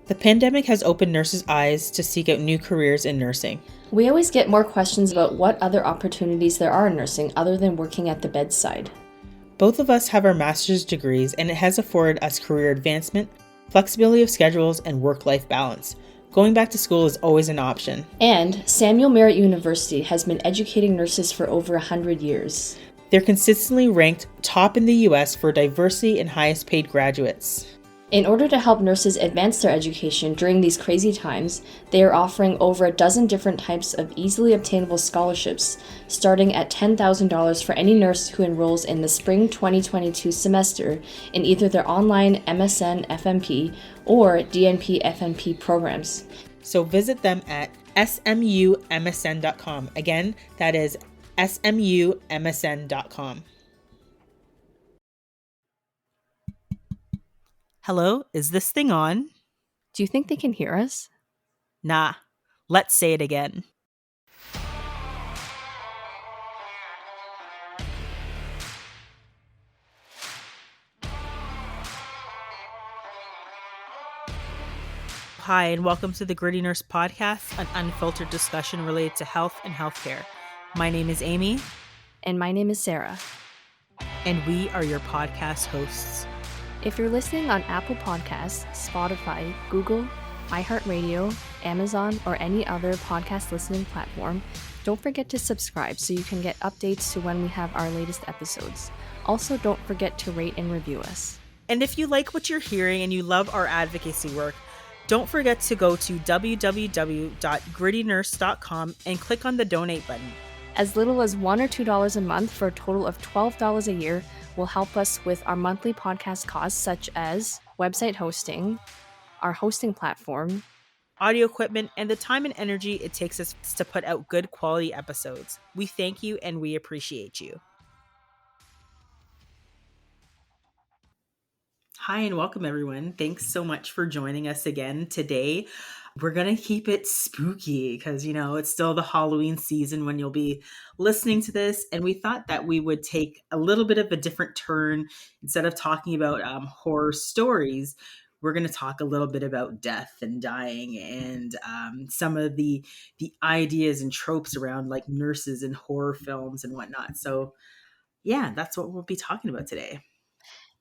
The pandemic has opened nurses' eyes to seek out new careers in nursing. We always get more questions about what other opportunities there are in nursing other than working at the bedside. Both of us have our master's degrees, and it has afforded us career advancement, flexibility of schedules, and work-life balance. Going back to school is always an option. And Samuel Merritt University has been educating nurses for over 100 years. They're consistently ranked top in the US for diversity and highest paid graduates. In order to help nurses advance their education during these crazy times, they are offering over a dozen different types of easily obtainable scholarships, starting at $10,000 for any nurse who enrolls in the spring 2022 semester in either their online MSN FMP or DNP FMP programs. So visit them at smumsn.com. Again, that is smumsn.com. Hello, is this thing on? Do you think they can hear us? Nah, let's say it again. Hi, and welcome to the Gritty Nurse Podcast, an unfiltered discussion related to health and healthcare. My name is Amie. And my name is Sara. And we are your podcast hosts. If you're listening on Apple Podcasts, Spotify, Google, iHeartRadio, Amazon, or any other podcast listening platform, don't forget to subscribe so you can get updates to when we have our latest episodes. Also, don't forget to rate and review us. And if you like what you're hearing and you love our advocacy work, don't forget to go to www.grittynurse.com and click on the donate button. As little as $1 or $2 a month for a total of $12 a year will help us with our monthly podcast costs, such as website hosting, our hosting platform, audio equipment, and the time and energy it takes us to put out good quality episodes. We thank you and we appreciate you. Hi and welcome everyone. Thanks so much for joining us again today. We're going to keep it spooky because, it's still the Halloween season when you'll be listening to this. And we thought that we would take a little bit of a different turn. Instead of talking about horror stories, we're going to talk a little bit about death and dying and some of the ideas and tropes around like nurses in horror films and whatnot. So yeah, that's what we'll be talking about today.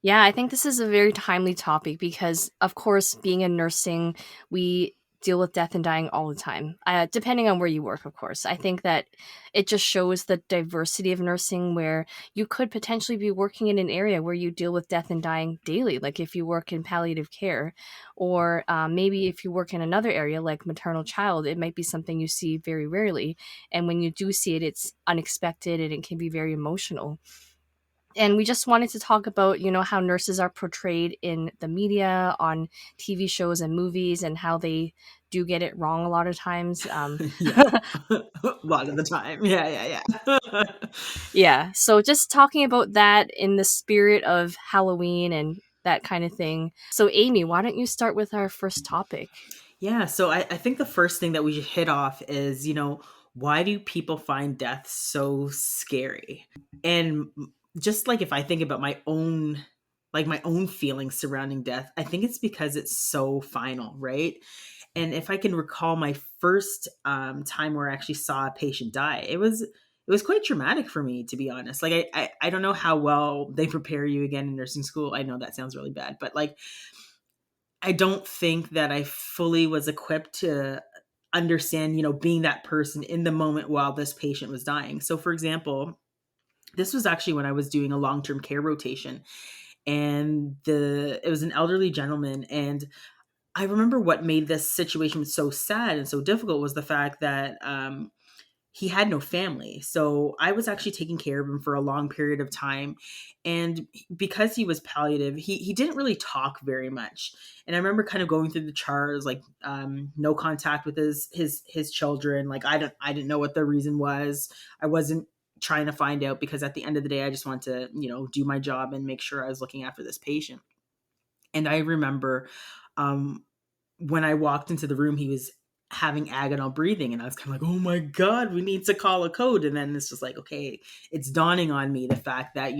Yeah, I think this is a very timely topic because, of course, being in nursing, we deal with death and dying all the time, depending on where you work, of course. I think that it just shows the diversity of nursing where you could potentially be working in an area where you deal with death and dying daily, like if you work in palliative care, or maybe if you work in another area like maternal child, it might be something you see very rarely. And when you do see it, it's unexpected and it can be very emotional. And we just wanted to talk about, how nurses are portrayed in the media, on TV shows and movies, and how they do get it wrong a lot of times. A lot of the time. Yeah. Yeah. So just talking about that in the spirit of Halloween and that kind of thing. So Amie, why don't you start with our first topic? Yeah. So I think the first thing that we should hit off is, why do people find death so scary? And just like if I think about my own feelings surrounding death, I think it's because it's so final, right? And if I can recall my first time where I actually saw a patient die, it was quite traumatic for me, to be honest. Like I don't know how well they prepare you again in nursing school. I know that sounds really bad, but like I don't think that I fully was equipped to understand, being that person in the moment while this patient was dying. So for example, this was actually when I was doing a long-term care rotation, and it was an elderly gentleman. And I remember what made this situation so sad and so difficult was the fact that he had no family. So I was actually taking care of him for a long period of time. And because he was palliative, he didn't really talk very much. And I remember kind of going through the charts, like no contact with his children. Like I didn't know what the reason was. I wasn't trying to find out because at the end of the day, I just want to, do my job and make sure I was looking after this patient. And I remember when I walked into the room, he was having agonal breathing, and I was kind of like, oh my God, we need to call a code. And then it's just like, okay, it's dawning on me the fact that,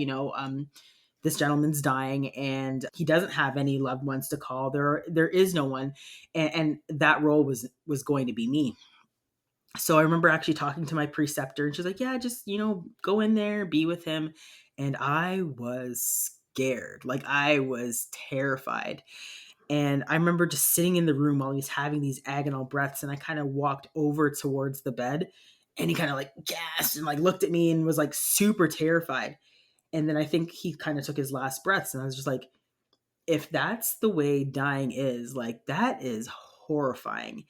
this gentleman's dying and he doesn't have any loved ones to call. There is no one. And that role was going to be me. So I remember actually talking to my preceptor and she's like, yeah, just, go in there, be with him. And I was scared. Like I was terrified. And I remember just sitting in the room while he was having these agonal breaths. And I kind of walked over towards the bed and he kind of like gasped and like looked at me and was like super terrified. And then I think he kind of took his last breaths. And I was just like, if that's the way dying is, like that is horrifying.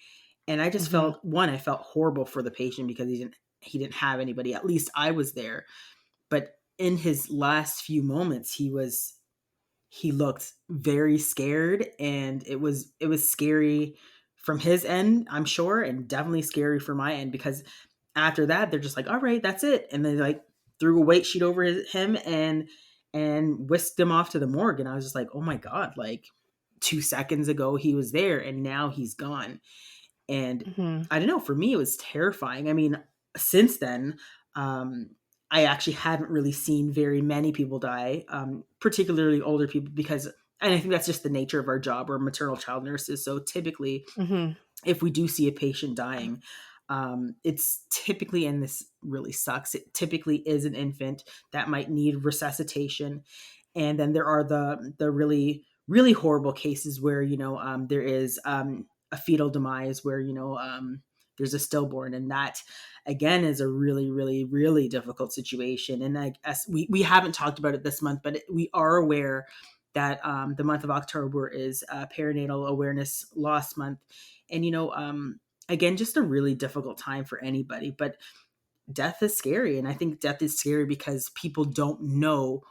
And I just Hmm. felt, one, I felt horrible for the patient because he didn't have anybody. At least I was there. But in his last few moments, he looked very scared, and it was scary from his end, I'm sure, and definitely scary for my end, because after that they're just like, all right, that's it, and they like threw a weight sheet over him and whisked him off to the morgue. And I was just like, oh my god, like 2 seconds ago he was there and now he's gone. And Hmm. I don't know, for me it was terrifying. I mean, since then, um I actually haven't really seen very many people die, particularly older people, because, and I think that's just the nature of our job. We're maternal child nurses, so typically Hmm. if we do see a patient dying, it's typically, and this really sucks, it typically is an infant that might need resuscitation. And then there are the really really horrible cases where there is a fetal demise, where there's a stillborn, and that again is a really really really difficult situation. And I guess we haven't talked about it this month, but we are aware that the month of October is perinatal awareness loss month. And again, just a really difficult time for anybody. But death is scary, and I think death is scary because people don't know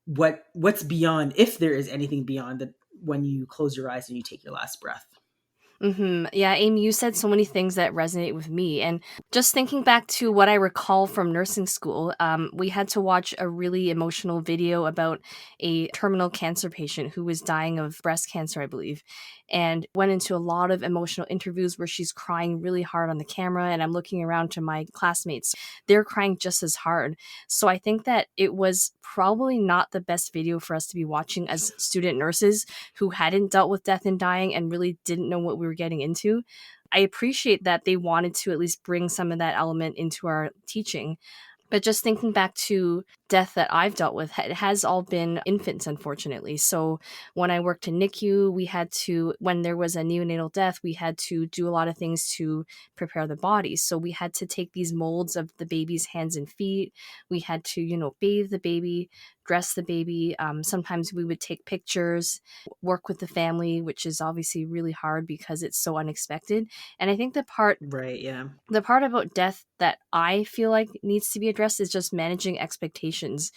what's beyond, if there is anything beyond that, when you close your eyes and you take your last breath. Yeah, Amy, you said so many things that resonate with me. And just thinking back to what I recall from nursing school, we had to watch a really emotional video about a terminal cancer patient who was dying of breast cancer, I believe, and went into a lot of emotional interviews where she's crying really hard on the camera. And I'm looking around to my classmates, they're crying just as hard. So I think that it was probably not the best video for us to be watching as student nurses who hadn't dealt with death and dying and really didn't know what we were getting into. I appreciate that they wanted to at least bring some of that element into our teaching. But just thinking back to death that I've dealt with, it has all been infants, unfortunately. So when I worked in NICU, when there was a neonatal death, we had to do a lot of things to prepare the body. So we had to take these molds of the baby's hands and feet. We had to, bathe the baby, dress the baby. Sometimes we would take pictures, work with the family, which is obviously really hard because it's so unexpected. And I think Right, yeah. the part about death that I feel like needs to be addressed is just managing expectations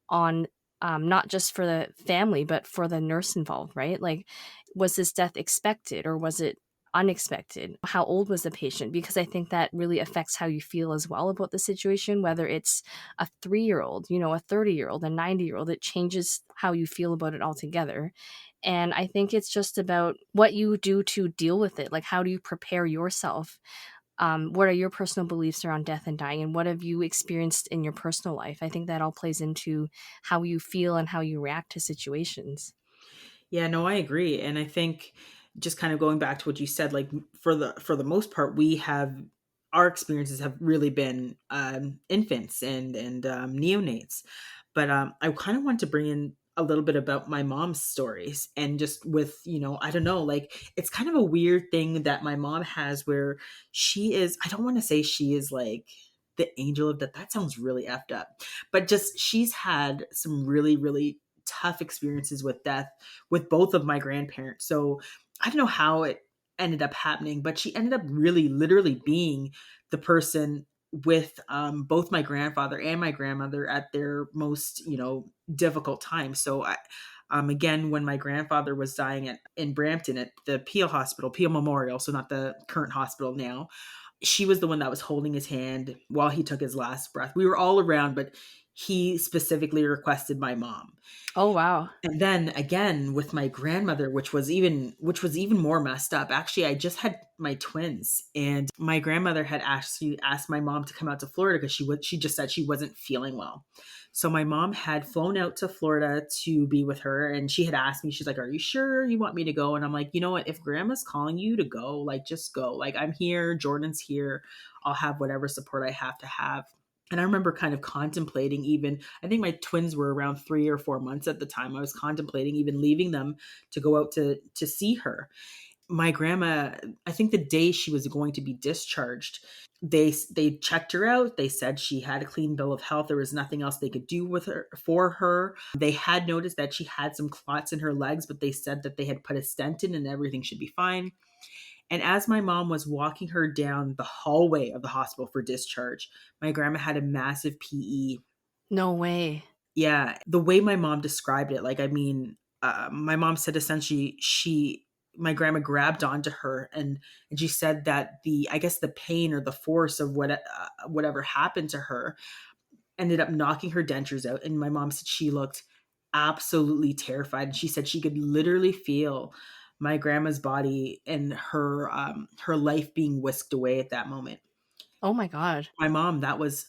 on not just for the family, but for the nurse involved, right? Like, was this death expected or was it unexpected? How old was the patient? Because I think that really affects how you feel as well about the situation, whether it's a 3-year-old, a 30-year-old, a 90-year-old, it changes how you feel about it altogether. And I think it's just about what you do to deal with it. Like, how do you prepare yourself? What are your personal beliefs around death and dying, and what have you experienced in your personal life? I think that all plays into how you feel and how you react to situations. Yeah, no, I agree. And I think, just kind of going back to what you said, like for the most part, our experiences have really been infants and neonates. But I kind of want to bring in a little bit about my mom's stories, and just with, I don't know, like it's kind of a weird thing that my mom has, where she is, I don't want to say she is like the angel of death. That sounds really effed up. But just, she's had some really, really tough experiences with death with both of my grandparents. So I don't know how it ended up happening, but she ended up really literally being the person with both my grandfather and my grandmother at their most, difficult time. So again, when my grandfather was dying in Brampton at the Peel Hospital, Peel Memorial, so not the current hospital now, she was the one that was holding his hand while he took his last breath. We were all around, but he specifically requested my mom. Oh, wow. And then again with my grandmother, which was even more messed up. Actually, I just had my twins, and my grandmother had asked my mom to come out to Florida because she just said she wasn't feeling well. So my mom had flown out to Florida to be with her, and she had asked me, she's like, "Are you sure you want me to go?" And I'm like, "You know what? If grandma's calling you to go, like just go. Like I'm here, Jordan's here. I'll have whatever support I have to have." And I remember kind of contemplating, even, I think my twins were around 3 or 4 months at the time. I was contemplating even leaving them to go out to see her. My grandma, I think the day she was going to be discharged, they checked her out. They said she had a clean bill of health. There was nothing else they could do with her for her. They had noticed that she had some clots in her legs, but they said that they had put a stent in and everything should be fine. And as my mom was walking her down the hallway of the hospital for discharge, my grandma had a massive PE. No way. Yeah, the way my mom described it, like, I mean, my mom said essentially my grandma grabbed onto her, and she said that I guess the pain or the force of whatever happened to her ended up knocking her dentures out. And my mom said she looked absolutely terrified, and she said she could literally feel my grandma's body and her life being whisked away at that moment. Oh my god. My mom, that was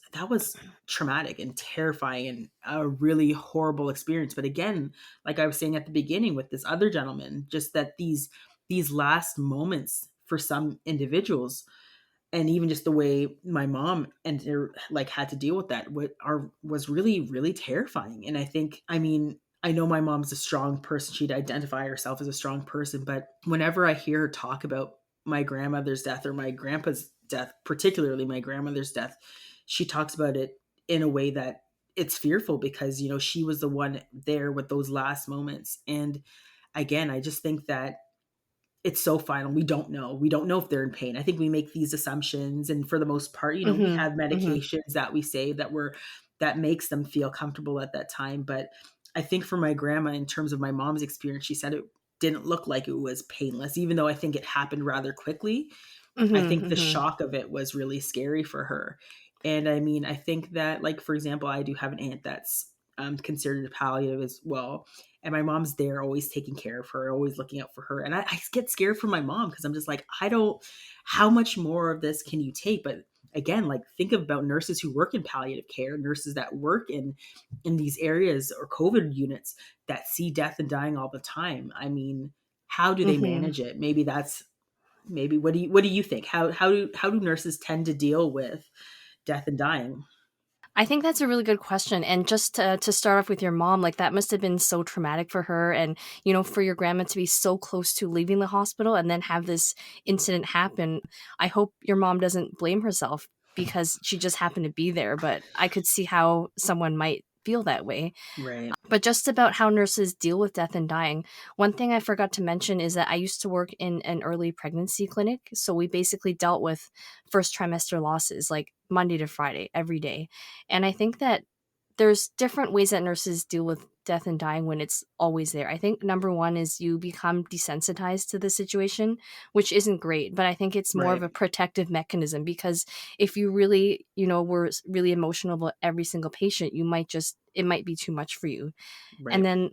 traumatic and terrifying and a really horrible experience. But again, like I was saying at the beginning with this other gentleman, just that these last moments for some individuals, and even just the way my mom and like had to deal with that was really, really terrifying. And I think, I mean, I know my mom's a strong person. She'd identify herself as a strong person, but whenever I hear her talk about my grandmother's death or my grandpa's death, particularly my grandmother's death, she talks about it in a way that it's fearful, because she was the one there with those last moments. And again, I just think that it's so final. We don't know. We don't know if they're in pain. I think we make these assumptions, and for the most part, we Mhm. have Mhm. medications that we say that makes them feel comfortable at that time. But I think for my grandma, in terms of my mom's experience, she said it didn't look like it was painless, even though I think it happened rather quickly. I Mhm. think the Mhm. shock of it was really scary for her. And I mean, I think that, like, for example, I do have an aunt that's considered a palliative as well. And my mom's there, always taking care of her, always looking out for her. And I get scared for my mom, because I'm just like, how much more of this can you take? But again, like, think about nurses who work in palliative care, nurses that work in these areas or COVID units that see death and dying all the time. I mean, how do they Mhm. manage it? Maybe what do you think? How do nurses tend to deal with death and dying? I think that's a really good question. And just to start off with your mom, like that must have been so traumatic for her. And, for your grandma to be so close to leaving the hospital and then have this incident happen. I hope your mom doesn't blame herself because she just happened to be there. But I could see how someone might feel that way. Right. But just about how nurses deal with death and dying, one thing I forgot to mention is that I used to work in an early pregnancy clinic. So we basically dealt with first trimester losses like Monday to Friday, every day. And I think that there's different ways that nurses deal with death and dying when it's always there. I think number one is you become desensitized to the situation, which isn't great, but I think it's more of Right. a protective mechanism because if you really, were really emotional about every single patient, it might be too much for you. And Right. then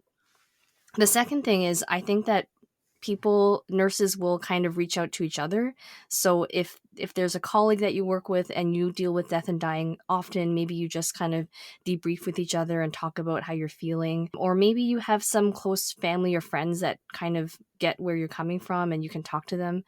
the second thing is I think that nurses will kind of reach out to each other. So if there's a colleague that you work with and you deal with death and dying often, maybe you just kind of debrief with each other and talk about how you're feeling, or maybe you have some close family or friends that kind of get where you're coming from and you can talk to them.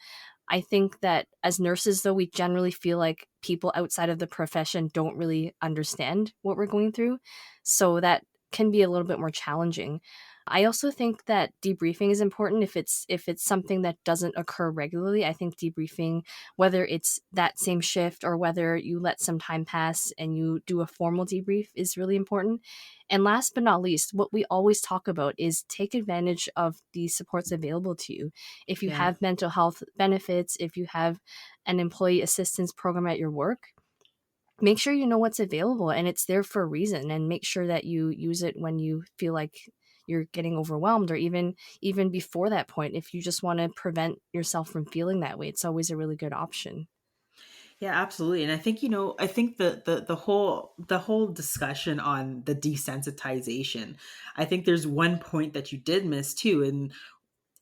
I think that as nurses, though, we generally feel like people outside of the profession don't really understand what we're going through. So that can be a little bit more challenging. I also think that debriefing is important if it's something that doesn't occur regularly. I think debriefing, whether it's that same shift or whether you let some time pass and you do a formal debrief, is really important. And last but not least, what we always talk about is take advantage of the supports available to you. If you Yeah. have mental health benefits, if you have an employee assistance program at your work, make sure you know what's available and it's there for a reason, and make sure that you use it when you feel like you're getting overwhelmed, or even before that point. If you just want to prevent yourself from feeling that way, it's always a really good option. Yeah, absolutely. And I think, I think the whole discussion on the desensitization, I think there's one point that you did miss too.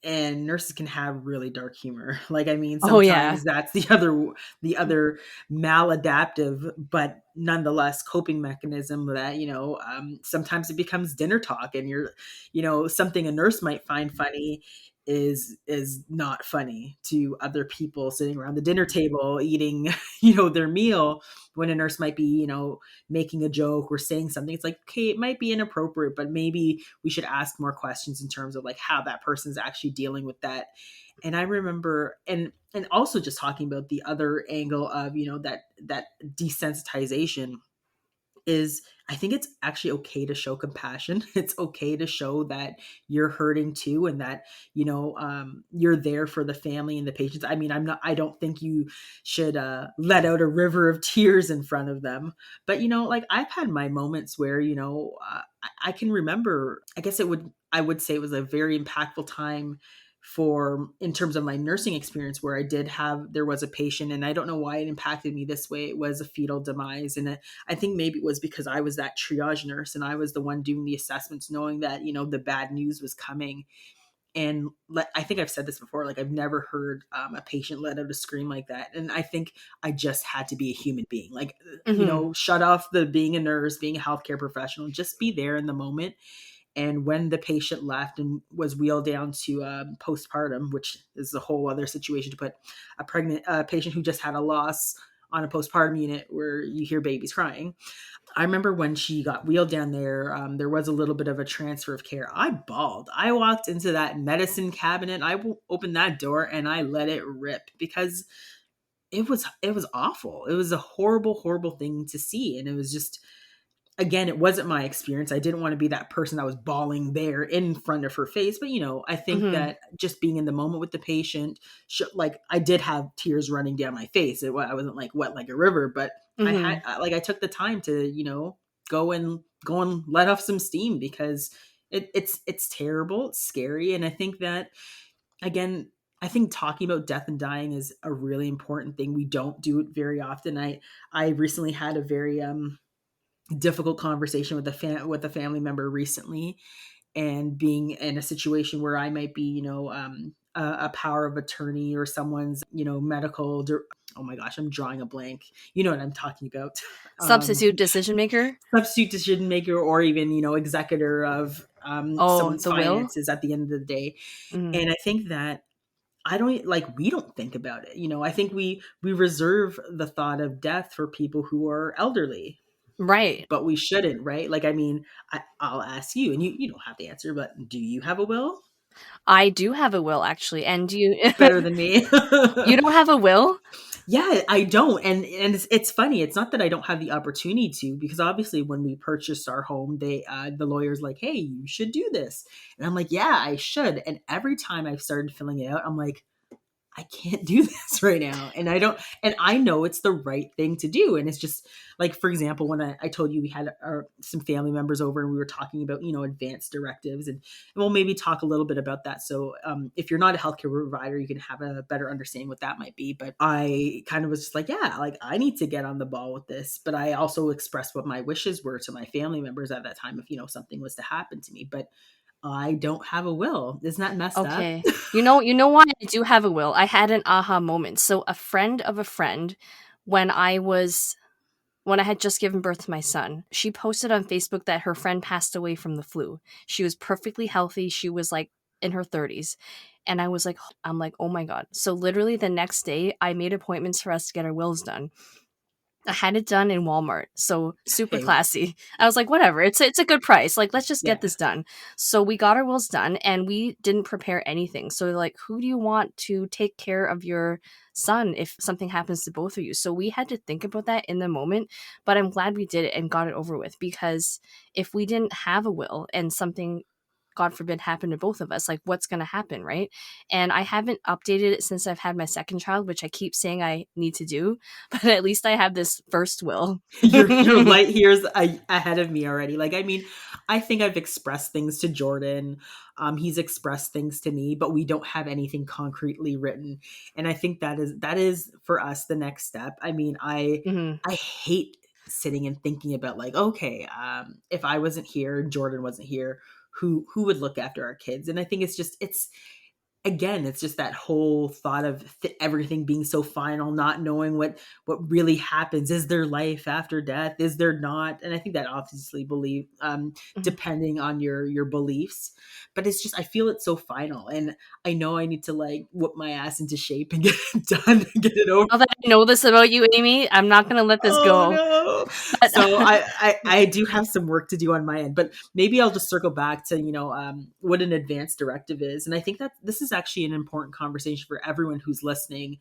and nurses can have really dark humor. Like, I mean, Oh yeah. sometimes that's the other maladaptive, but nonetheless coping mechanism that, sometimes it becomes dinner talk, and something a nurse might find funny is not funny to other people sitting around the dinner table eating, their meal, when a nurse might be, making a joke or saying something. It's like, okay, it might be inappropriate, but maybe we should ask more questions in terms of like how that person's actually dealing with that. And I remember, and also just talking about the other angle of, that desensitization is, I think it's actually okay to show compassion. It's okay to show that you're hurting too, and that, you're there for the family and the patients. I mean, I don't think you should let out a river of tears in front of them. But, like, I've had my moments where, I can remember, I guess I would say it was a very impactful time for, in terms of my nursing experience, where there was a patient, and I don't know why it impacted me this way. It was a fetal demise. And I think maybe it was because I was that triage nurse, and I was the one doing the assessments, knowing that, the bad news was coming. And I think I've said this before, like, I've never heard a patient let out a scream like that. And I think I just had to be a human being, like, Hmm. shut off the being a nurse, being a healthcare professional, just be there in the moment. And when the patient left and was wheeled down to postpartum, which is a whole other situation, to put a pregnant patient who just had a loss on a postpartum unit where you hear babies crying. I remember when she got wheeled down there, there was a little bit of a transfer of care. I bawled. I walked into that medicine cabinet. Opened that door and I let it rip, because it was awful. It was a horrible, horrible thing to see. And it was just, again, it wasn't my experience. I didn't want to be that person that was bawling there in front of her face. But, I think Hmm. that just being in the moment with the patient, like, I did have tears running down my face. I wasn't like wet like a river, but Hmm. I took the time to, go and let off some steam, because it's terrible. It's scary. And I think that, again, I think talking about death and dying is a really important thing. We don't do it very often. I recently had a very, difficult conversation with a family member recently, and being in a situation where I might be, a power of attorney, or someone's, oh my gosh, I'm drawing a blank. You know what I'm talking about. um, Substitute decision maker. Substitute decision maker, or even, executor of Oh, someone's the will. finances at the end of the day. Hmm. And I think that we don't think about it. I think we reserve the thought of death for people who are elderly, Right. but we shouldn't, right? Like, I mean, I'll ask you, and you don't have to answer, but do you have a will? I do have a will, actually, and you Better than me. you don't have a will? Yeah, I don't. And it's funny. It's not that I don't have the opportunity to, because obviously when we purchased our home, the lawyer's like, "Hey, you should do this." And I'm like, "Yeah, I should." And every time I've started filling it out, I'm like, I can't do this right now. And I don't, and I know it's the right thing to do. And it's just like, for example, when I told you we had some family members over, and we were talking about, advanced directives, and we'll maybe talk a little bit about that. So if you're not a healthcare provider, you can have a better understanding what that might be. But I kind of was just like, yeah, like, I need to get on the ball with this. But I also expressed what my wishes were to my family members at that time, if, something was to happen to me. But I don't have a will. Isn't that messed up? Okay. You know why I do have a will? I had an aha moment. So a friend of a friend, when I had just given birth to my son, she posted on Facebook that her friend passed away from the flu. She was perfectly healthy. She was like in her 30s. And I'm like, oh my God. So literally the next day, I made appointments for us to get our wills done. I had it done in Walmart, so super Hey, classy. I was like, whatever, it's a good price. Like, let's just get yeah. this done. So we got our wills done, and we didn't prepare anything. So they're like, who do you want to take care of your son if something happens to both of you? So we had to think about that in the moment, but I'm glad we did it and got it over with, because if we didn't have a will and something, God forbid, happen to both of us, like, what's going to happen, right? And I haven't updated it since I've had my second child, which I keep saying I need to do, but at least I have this first will. Your light years ahead of me already. Like, I mean, I think I've expressed things to Jordan. He's expressed things to me, but we don't have anything concretely written. And I think that is for us the next step. I mean, I Hmm. I hate sitting and thinking about, like, okay, if I wasn't here, Jordan wasn't here, who would look after our kids? And I think it's just again, it's just that whole thought of everything being so final, not knowing what really happens. Is there life after death? Is there not? And I think that obviously Mhm. depending on your beliefs, but it's just I feel it's so final, and I know I need to like whip my ass into shape and get it done and get it over. Now that I know this about you, Amy, I'm not gonna let this Oh go. no. But So I do have some work to do on my end, but maybe I'll just circle back to, what an advance directive is. And I think that this is actually an important conversation for everyone who's listening,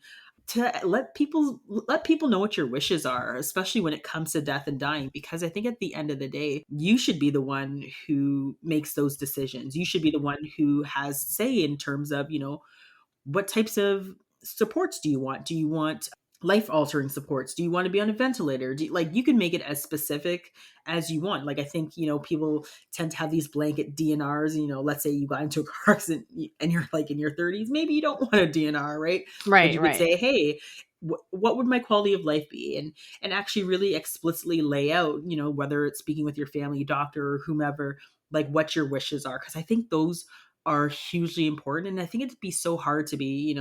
to let people know what your wishes are, especially when it comes to death and dying, because I think at the end of the day, you should be the one who makes those decisions. You should be the one who has say in terms of, what types of supports do you want? Do you want life altering supports? Do you want to be on a ventilator? Like you can make it as specific as you want. Like I think, people tend to have these blanket DNRs. Let's say you got into a car accident and you're like in your 30s, maybe you don't want a DNR, right? But right, you could right. say, hey, what would my quality of life be? And actually really explicitly lay out, whether it's speaking with your family doctor or whomever, like what your wishes are. Because I think those are hugely important. And I think it'd be so hard to be,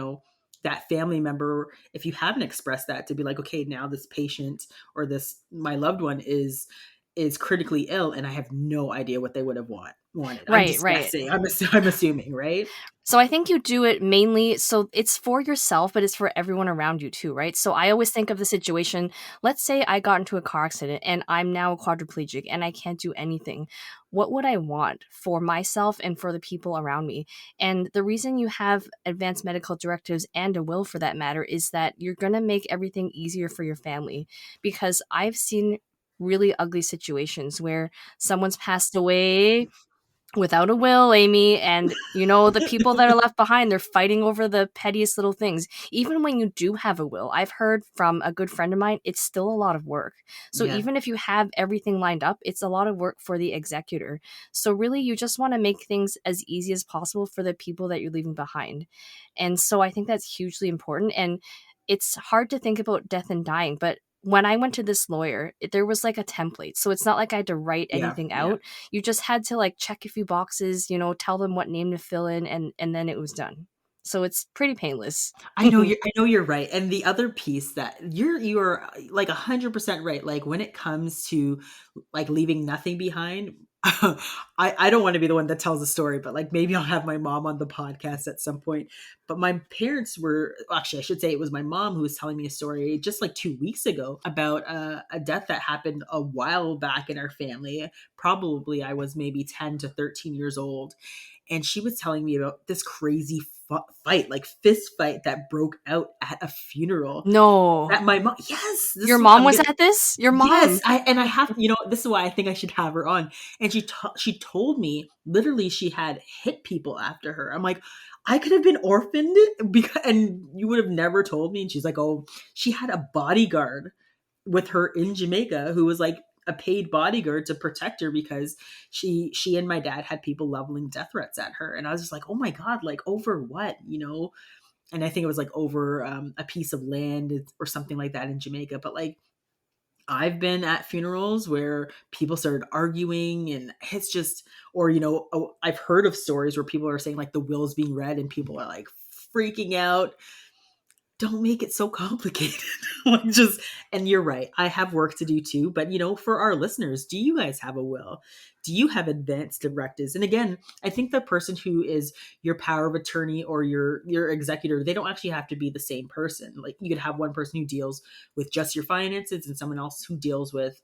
that family member, if you haven't expressed that, to be like, okay, now this patient or this my loved one is critically ill, and I have no idea what they would have wanted. I'm Right, just right. guessing. I'm assuming, right? So I think you do it mainly so it's for yourself, but it's for everyone around you too, right? So I always think of the situation, let's say I got into a car accident and I'm now a quadriplegic and I can't do anything. What would I want for myself and for the people around me? And the reason you have advanced medical directives and a will for that matter is that you're going to make everything easier for your family, because I've seen really ugly situations where someone's passed away without a will, Amy, and the people that are left behind, they're fighting over the pettiest little things. Even when you do have a will, I've heard from a good friend of mine, it's still a lot of work. So Yeah. even if you have everything lined up, it's a lot of work for the executor. So really, you just want to make things as easy as possible for the people that you're leaving behind. And so I think that's hugely important. And it's hard to think about death and dying, but when I went to this lawyer, there was like a template. So it's not like I had to write Yeah. anything Yeah. out. You just had to like check a few boxes, tell them what name to fill in, and then it was done. So it's pretty painless. I know you're right. And the other piece that you are like 100% right. Like when it comes to like leaving nothing behind, I don't want to be the one that tells the story, but like maybe I'll have my mom on the podcast at some point. But my parents were actually, I should say it was my mom who was telling me a story just like 2 weeks ago about a death that happened a while back in our family. Probably I was maybe 10 to 13 years old, and she was telling me about this crazy fight, like fist fight that broke out at a funeral. No. That my mom, yes, this Your is what mom I'm was getting. at this? Your Yes, mom. I have, this is why I think I should have her on. And she told me literally she had hit people after her. I'm like, I could have been orphaned because, and you would have never told me. And she's like, oh, she had a bodyguard with her in Jamaica who was like a paid bodyguard to protect her because she and my dad had people leveling death threats at her. And I was just like, oh my god, like over what? And I think it was like over a piece of land or something like that in Jamaica. But like I've been at funerals where people started arguing, and it's just, or I've heard of stories where people are saying like the will's being read and people are like freaking out. Don't make it so complicated. Like just, and you're right, I have work to do too, but for our listeners, do you guys have a will? Do you have advanced directives? And again, I think the person who is your power of attorney or your executor, they don't actually have to be the same person. Like you could have one person who deals with just your finances and someone else who deals with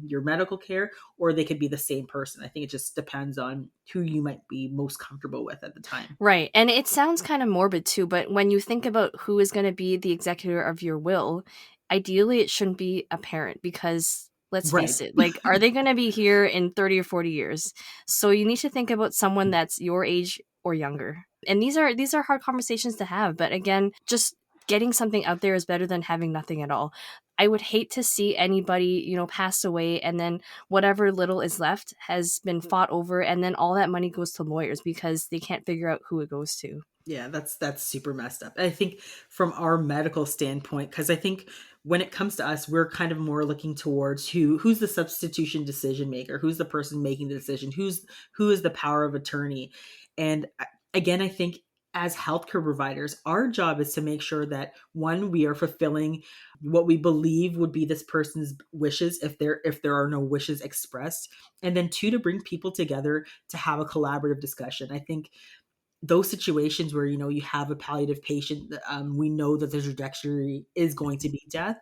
your medical care, or they could be the same person. I think it just depends on who you might be most comfortable with at the time. Right. And it sounds kind of morbid too, but when you think about who is going to be the executor of your will, ideally it shouldn't be a parent, because let's Right. face it, like, are they going to be here in 30 or 40 years? So you need to think about someone that's your age or younger. And these are hard conversations to have, but again, just getting something out there is better than having nothing at all. I would hate to see anybody, pass away and then whatever little is left has been fought over, and then all that money goes to lawyers because they can't figure out who it goes to. Yeah, that's super messed up. I think from our medical standpoint, because I think when it comes to us, we're kind of more looking towards who's the substitution decision maker, who's the person making the decision, who is the power of attorney. And again, I think as healthcare providers, our job is to make sure that one, we are fulfilling what we believe would be this person's wishes if there are no wishes expressed, and then two, to bring people together to have a collaborative discussion. I think those situations where you have a palliative patient, we know that the trajectory is going to be death.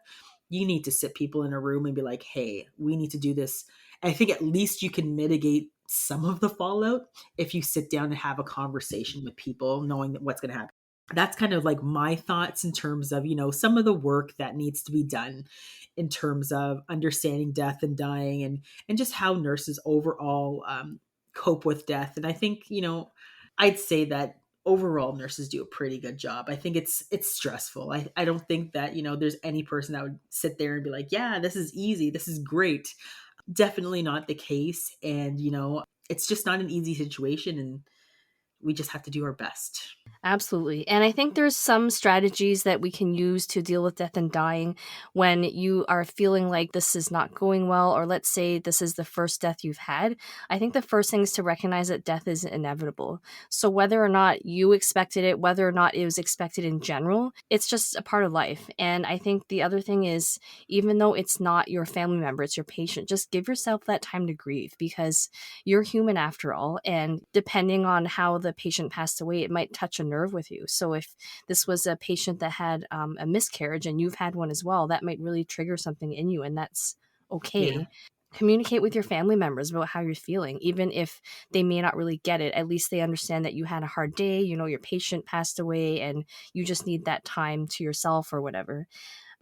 You need to sit people in a room and be like, hey, we need to do this. And I think at least you can mitigate some of the fallout if you sit down and have a conversation with people, knowing that what's going to happen. That's kind of like my thoughts in terms of some of the work that needs to be done in terms of understanding death and dying, and just how nurses overall cope with death. And I think I'd say that overall nurses do a pretty good job. I think it's stressful. I don't think that there's any person that would sit there and be like, yeah, this is easy, this is great. Definitely not the case. And it's just not an easy situation, and we just have to do our best. Absolutely. And I think there's some strategies that we can use to deal with death and dying when you are feeling like this is not going well, or let's say this is the first death you've had. I think the first thing is to recognize that death is inevitable. So whether or not you expected it, whether or not it was expected in general, it's just a part of life. And I think the other thing is, even though it's not your family member, it's your patient, just give yourself that time to grieve, because you're human after all. And depending on how the patient passed away, it might touch a nerve with you. So if this was a patient that had a miscarriage and you've had one as well, that might really trigger something in you, and that's Yeah. okay. Communicate with your family members about how you're feeling, even if they may not really get it. At least they understand that you had a hard day, your patient passed away, and you just need that time to yourself or whatever.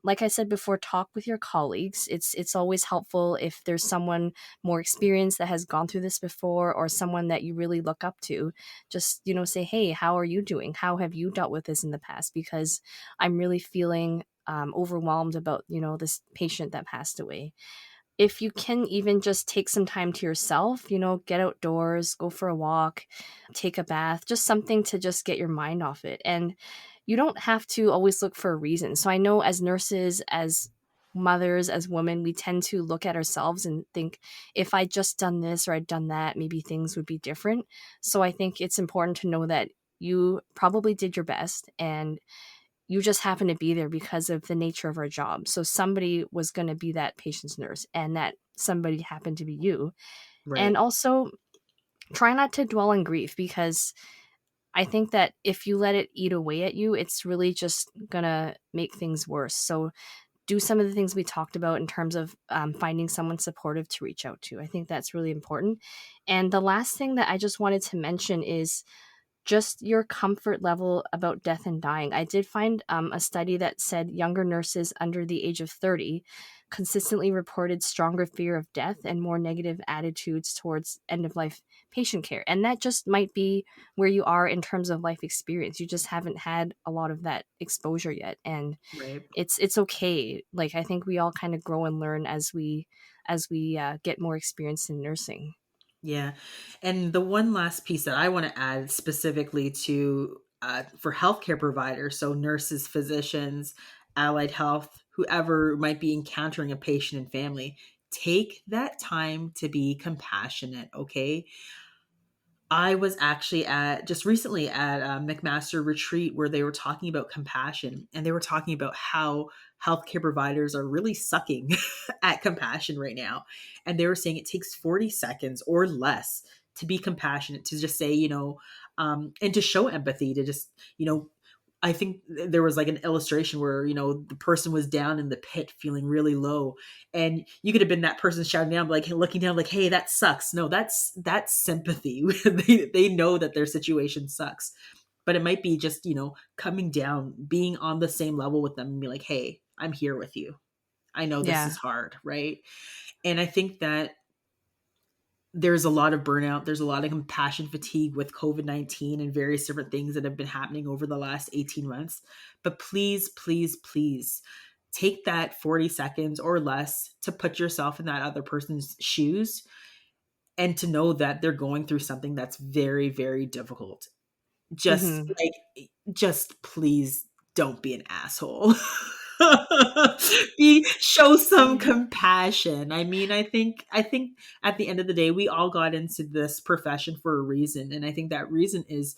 Like I said before, talk with your colleagues. It's always helpful if there's someone more experienced that has gone through this before, or someone that you really look up to. Just, say, hey, how are you doing? How have you dealt with this in the past? Because I'm really feeling overwhelmed about, this patient that passed away. If you can even just take some time to yourself, get outdoors, go for a walk, take a bath, just something to just get your mind off it. And you don't have to always look for a reason. So I know as nurses, as mothers, as women, we tend to look at ourselves and think, if I just done this or I'd done that, maybe things would be different. So I think it's important to know that you probably did your best, and you just happen to be there because of the nature of our job. So somebody was going to be that patient's nurse, and that somebody happened to be you. And Right. also, try not to dwell on grief, because I think that if you let it eat away at you, it's really just going to make things worse. So do some of the things we talked about in terms of finding someone supportive to reach out to. I think that's really important. And the last thing that I just wanted to mention is just your comfort level about death and dying. I did find a study that said younger nurses under the age of 30 consistently reported stronger fear of death and more negative attitudes towards end of life patient care. And that just might be where you are in terms of life experience. You just haven't had a lot of that exposure yet. And Right. it's okay. Like, I think we all kind of grow and learn as we get more experience in nursing. Yeah. And the one last piece that I want to add specifically to for healthcare providers, so nurses, physicians, allied health, whoever might be encountering a patient and family, take that time to be compassionate, okay? I was actually at just recently at a McMaster retreat where they were talking about compassion, and they were talking about how healthcare providers are really sucking at compassion right now. And they were saying it takes 40 seconds or less to be compassionate, to just say, and to show empathy, to just, I think there was like an illustration where, the person was down in the pit feeling really low, and you could have been that person shouting down, like looking down, like, hey, that sucks. No, that's sympathy. They know that their situation sucks, but it might be just, coming down, being on the same level with them and be like, hey, I'm here with you. I know this is Yeah. hard. Right. And I think that there's a lot of burnout. There's a lot of compassion fatigue with COVID-19 and various different things that have been happening over the last 18 months. But please, please, please take that 40 seconds or less to put yourself in that other person's shoes, and to know that they're going through something that's very, very difficult. Just Hmm. like, just please don't be an asshole. Show some Yeah. compassion. I mean, I think at the end of the day, we all got into this profession for a reason, and I think that reason is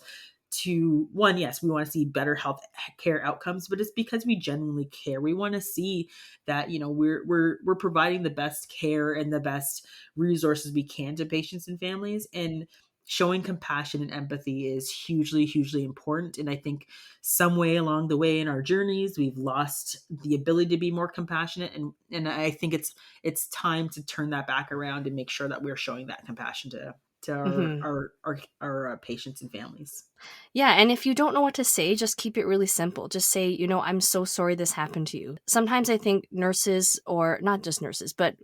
to, one, yes, we want to see better health care outcomes, but it's because we genuinely care. We want to see that, we're providing the best care and the best resources we can to patients and families. And showing compassion and empathy is hugely, hugely important. And I think some way along the way in our journeys, we've lost the ability to be more compassionate. And I think it's time to turn that back around and make sure that we're showing that compassion to Mhm. our patients and families. Yeah, and if you don't know what to say, just keep it really simple. Just say, I'm so sorry this happened to you. Sometimes I think nurses, or not just nurses, but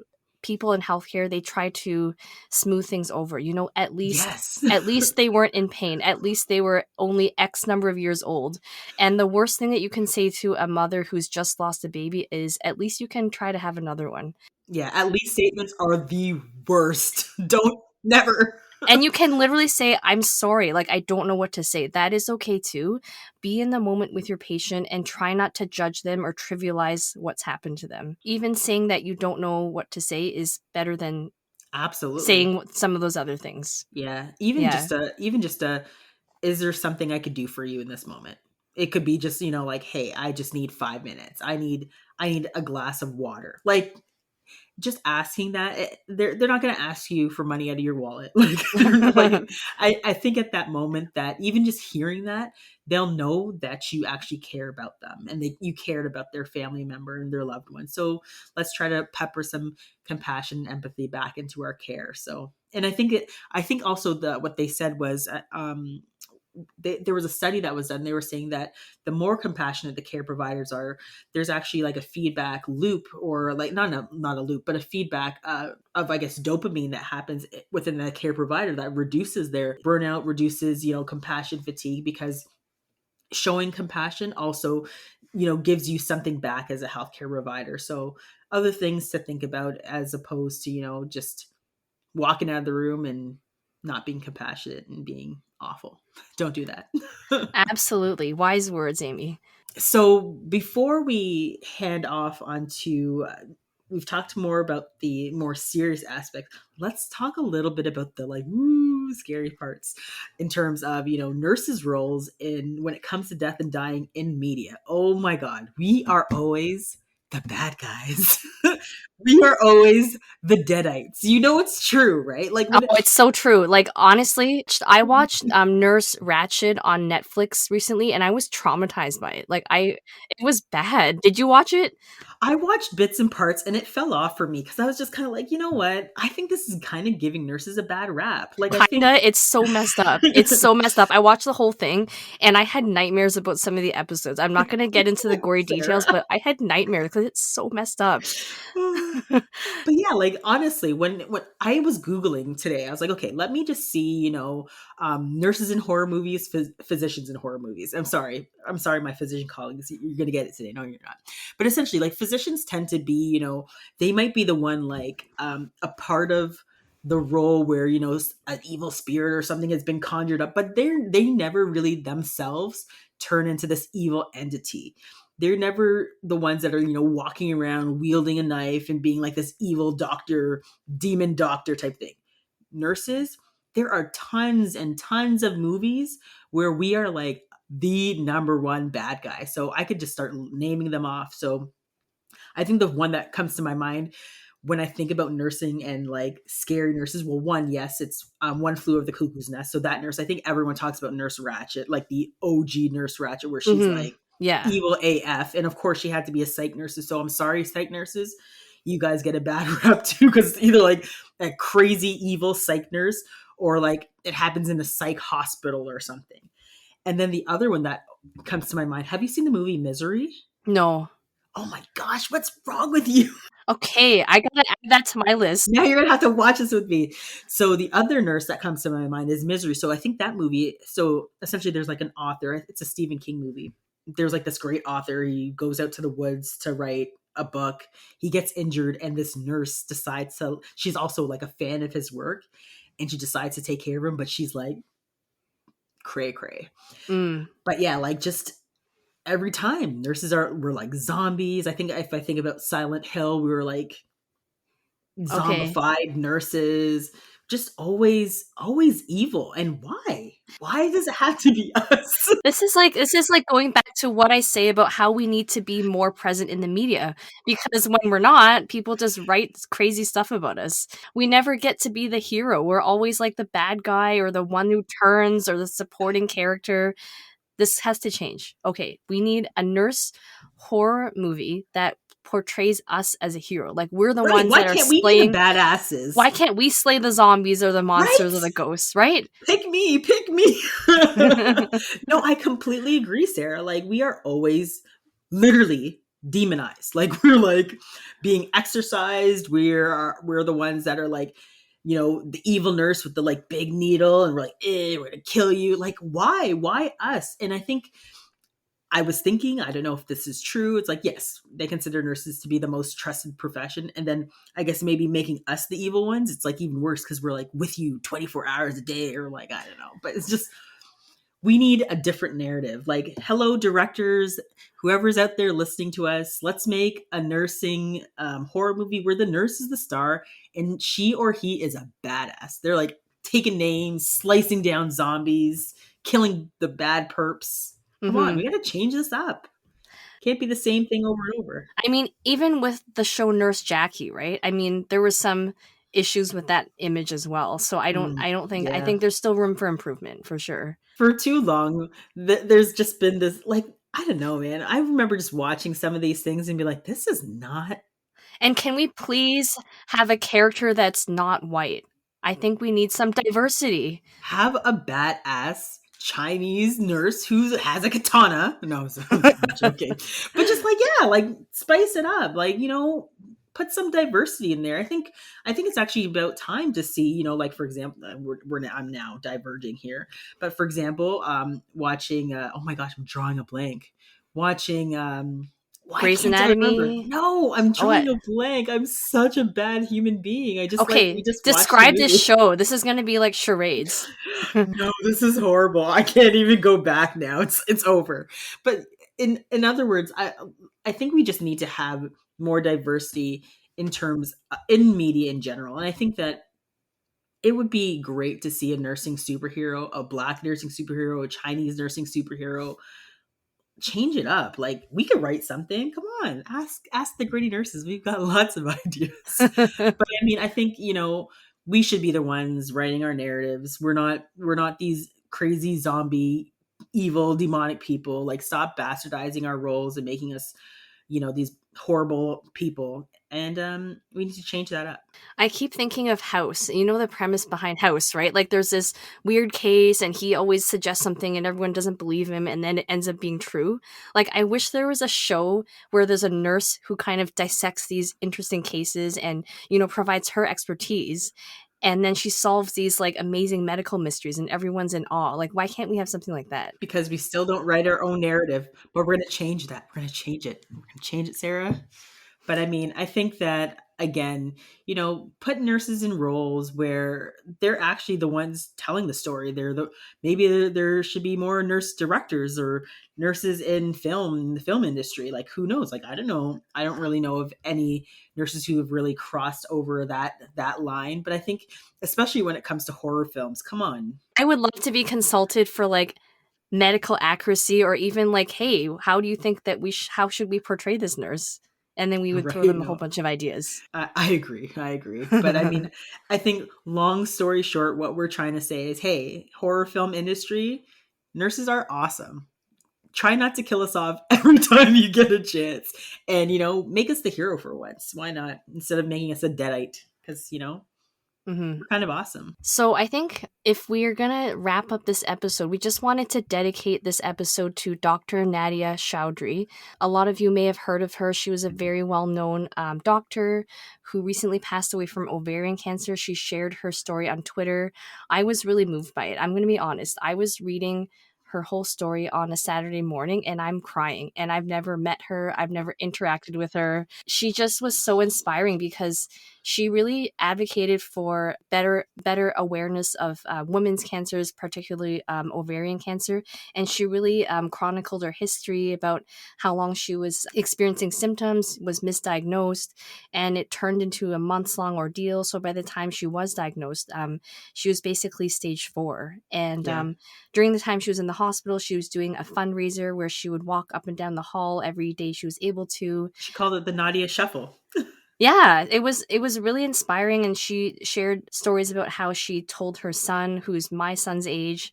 people in healthcare, they try to smooth things over. At least Yes. at least they weren't in pain. At least they were only X number of years old. And the worst thing that you can say to a mother who's just lost a baby is, at least you can try to have another one. Yeah, at least statements are the worst. Don't, never. And you can literally say, I'm sorry, like, I don't know what to say. That is okay too. Be in the moment with your patient and try not to judge them or trivialize what's happened to them. Even saying that you don't know what to say is better than Absolutely. saying some of those other things. Yeah. Yeah. Even just a, is there something I could do for you in this moment? It could be just, like, hey, I just need 5 minutes. I need a glass of water. Like, just asking that, they're not going to ask you for money out of your wallet. Like, I think at that moment, that even just hearing that, they'll know that you actually care about them, and you cared about their family member and their loved one. So let's try to pepper some compassion and empathy back into our care. So, and I think also what they said was, there was a study that was done. They were saying that the more compassionate the care providers are, there's actually like a feedback loop, or like not a loop, but a feedback of, I guess, dopamine that happens within the care provider that reduces their burnout, reduces, compassion fatigue, because showing compassion also, gives you something back as a healthcare provider. So other things to think about, as opposed to, just walking out of the room and not being compassionate and being awful. Don't do that. Absolutely. Wise words, Amy. So before we hand off onto, we've talked more about the more serious aspect. Let's talk a little bit about the, like, scary parts, in terms of, nurses' roles in, when it comes to death and dying in media. Oh my God, we are always the bad guys. We are always the deadites. It's true, right? Like, Oh, when it's so true. Like, honestly, I watched Nurse Ratched on Netflix recently, and I was traumatized by it. It was bad. Did you watch it? I watched bits and parts, and it fell off for me because I was just kind of like, you know what? I think this is kind of giving nurses a bad rap. Like, I think Kinda. It's so messed up. It's so messed up. I watched the whole thing, and I had nightmares about some of the episodes. I'm not gonna get into the gory details, Sarah. but I had nightmares because it's so messed up. But yeah, like, honestly, when I was Googling today, I was like, okay, let me just see, nurses in horror movies, physicians in horror movies. I'm sorry, my physician colleagues, you're gonna get it today. No, you're not. But essentially, like, physicians tend to be, they might be the one, like, a part of the role where, an evil spirit or something has been conjured up, but they never really themselves turn into this evil entity. They're never the ones that are, walking around wielding a knife and being like this evil doctor, demon doctor type thing. Nurses, there are tons and tons of movies where we are like the number one bad guy. So I could just start naming them off. So I think the one that comes to my mind when I think about nursing and, like, scary nurses, well, one, yes, it's One Flew Over the Cuckoo's Nest. So that nurse, I think everyone talks about Nurse Ratched, like the OG Nurse Ratched, where she's Hmm. like Yeah. evil AF. And of course, she had to be a psych nurse. So I'm sorry, psych nurses, you guys get a bad rep too, because it's either like a crazy evil psych nurse, or like it happens in a psych hospital or something. And then the other one that comes to my mind, have you seen the movie Misery? No. Oh my gosh, what's wrong with you? Okay, I gotta add that to my list. Now you're gonna have to watch this with me. So the other nurse that comes to my mind is Misery. So I think that movie. So essentially, there's like an author. It's a Stephen King movie. There's like this great author. He goes out to the woods to write a book. He gets injured, and this nurse decides to. She's also like a fan of his work, and she decides to take care of him. But she's like cray cray. Mm, But yeah, like, just every time nurses were like zombies. I think if I think about Silent Hill, we were like okay. zombified nurses, just always evil. And why does it have to be us? This is like going back to what I say about how we need to be more present in the media, because when we're not, people just write crazy stuff about us. We never get to be the hero. We're always like the bad guy or the one who turns or the supporting character. This has to change. Okay, we need a nurse horror movie that portrays us as a hero. Like, we're the Right, ones why that are can't we be the slaying. badasses? Why can't we slay the zombies or the monsters or Right? the ghosts, right? Pick me, pick me. No, I completely agree, Sarah. Like, we are always literally demonized. Like, we're like being exercised. We're the ones that are like, the evil nurse with the like big needle, and we're like, we're gonna kill you. Like, why us? And I think I was thinking, I don't know if this is true. It's like, yes, they consider nurses to be the most trusted profession. And then I guess maybe making us the evil ones, it's like even worse because we're like with you 24 hours a day, or like, I don't know. But it's just, we need a different narrative. Like, hello, directors, whoever's out there listening to us, let's make a nursing horror movie where the nurse is the star and she or he is a badass. They're like taking names, slicing down zombies, killing the bad perps. Come on, we got to change this up. Can't be the same thing over and over. I mean, even with the show Nurse Jackie, right? I mean, there was some issues with that image as well. So I Yeah. think there's still room for improvement for sure. For too long, there's just been this, like, I don't know, man. I remember just watching some of these things and be like, this is not. And can we please have a character that's not white? I think we need some diversity. Have a badass Chinese nurse who has a katana. No, I'm joking. But just like, yeah, like spice it up. Like, put some diversity in there. I think it's actually about time to see, like for example, I'm now diverging here. But for example, watching oh my gosh, I'm drawing a blank. Watching why Grey's can't I remember? Anatomy. No, I'm Oh, what? drawing a blank. I'm such a bad human being. I just like we Okay, just watched the describe this movie. show. This is going to be like charades. No, this is horrible. I can't even go back now. It's over. But in other words, I think we just need to have more diversity in terms in media in general. And I think that it would be great to see a nursing superhero, a black nursing superhero, a Chinese nursing superhero. Change it up. Like, we could write something. Come on, ask the gritty nurses. We've got lots of ideas. But I mean, I think, we should be the ones writing our narratives. We're not these crazy zombie evil demonic people. Like, stop bastardizing our roles and making us, these horrible people. And we need to change that up. I keep thinking of House. You know the premise behind House, right? Like, there's this weird case and he always suggests something and everyone doesn't believe him and then it ends up being true. Like, I wish there was a show where there's a nurse who kind of dissects these interesting cases and, provides her expertise. And then she solves these like amazing medical mysteries and everyone's in awe. Like, why can't we have something like that? Because we still don't write our own narrative, but we're going to change that. We're going to change it. We're going to change it, Sarah. But I mean, I think that again, put nurses in roles where they're actually the ones telling the story. Maybe there should be more nurse directors or nurses in the film industry. Like, who knows? Like, I don't know. I don't really know of any nurses who have really crossed over that line. But I think, especially when it comes to horror films, come on. I would love to be consulted for like medical accuracy or even like, hey, how do you think that how should we portray this nurse? And then we would throw Right? them a whole No, bunch of ideas. I agree. I agree. But I mean, I think long story short, what we're trying to say is, hey, horror film industry, nurses are awesome. Try not to kill us off every time you get a chance. And, make us the hero for once. Why not? Instead of making us a deadite. Because, we're kind of awesome. So I think if we are going to wrap up this episode, we just wanted to dedicate this episode to Dr. Nadia Chaudhri. A lot of you may have heard of her. She was a very well-known doctor who recently passed away from ovarian cancer. She shared her story on Twitter. I was really moved by it. I'm going to be honest. I was reading her whole story on a Saturday morning and I'm crying. And I've never met her. I've never interacted with her. She just was so inspiring because she really advocated for better awareness of women's cancers, particularly ovarian cancer. And she really chronicled her history about how long she was experiencing symptoms, was misdiagnosed, and it turned into a months-long ordeal. So by the time she was diagnosed, she was basically stage 4. And Yeah. during the time she was in the hospital, she was doing a fundraiser where she would walk up and down the hall every day she was able to. She called it the Nadia Shuffle. Yeah, it was really inspiring, and she shared stories about how she told her son, who's my son's age,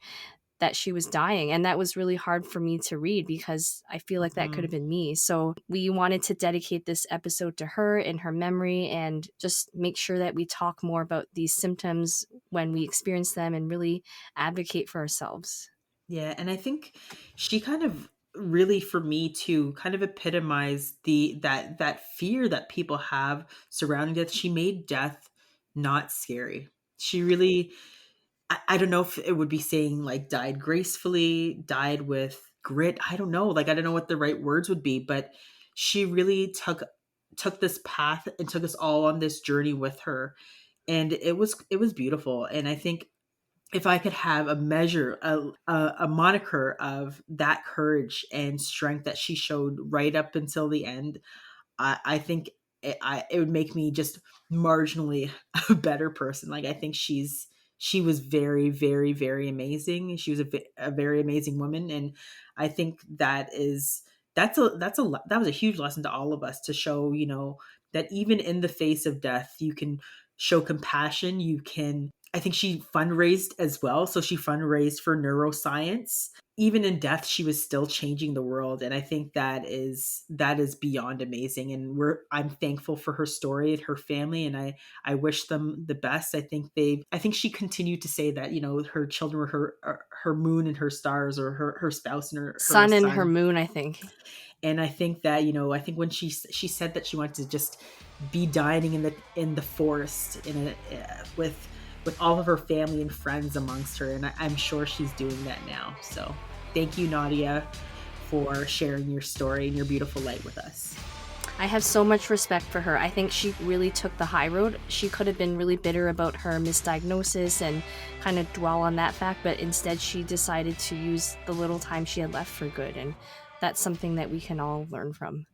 that she was dying, and that was really hard for me to read because I feel like that could have Mhm. been me. So we wanted to dedicate this episode to her in her memory and just make sure that we talk more about these symptoms when we experience them and really advocate for ourselves. Yeah, and I think she kind of really, for me too, kind of epitomized that fear that people have surrounding death. She made death not scary. She really, I don't know if it would be saying like died gracefully, died with grit. I don't know. Like I don't know what the right words would be, but she really took this path and took us all on this journey with her. And it was beautiful. And I think if I could have a measure, a moniker of that courage and strength that she showed right up until the end, I think it would make me just marginally a better person. Like I think she was very, very, very amazing. She was a very amazing woman, and I think that was a huge lesson to all of us to show, that even in the face of death, you can show compassion. You can. I think she fundraised as well, so she fundraised for neuroscience. Even in death, she was still changing the world, and I think that is beyond amazing. And I'm thankful for her story and her family, and I wish them the best. I think she continued to say that, her children were her moon and her stars, or her spouse and her Sun and her son. moon, I think. And I think that, I think when she said that she wanted to just be dining in the forest with all of her family and friends amongst her, and I'm sure she's doing that now. So thank you, Nadia, for sharing your story and your beautiful light with us. I have so much respect for her. I think she really took the high road. She could have been really bitter about her misdiagnosis and kind of dwell on that fact, but instead she decided to use the little time she had left for good, and that's something that we can all learn from.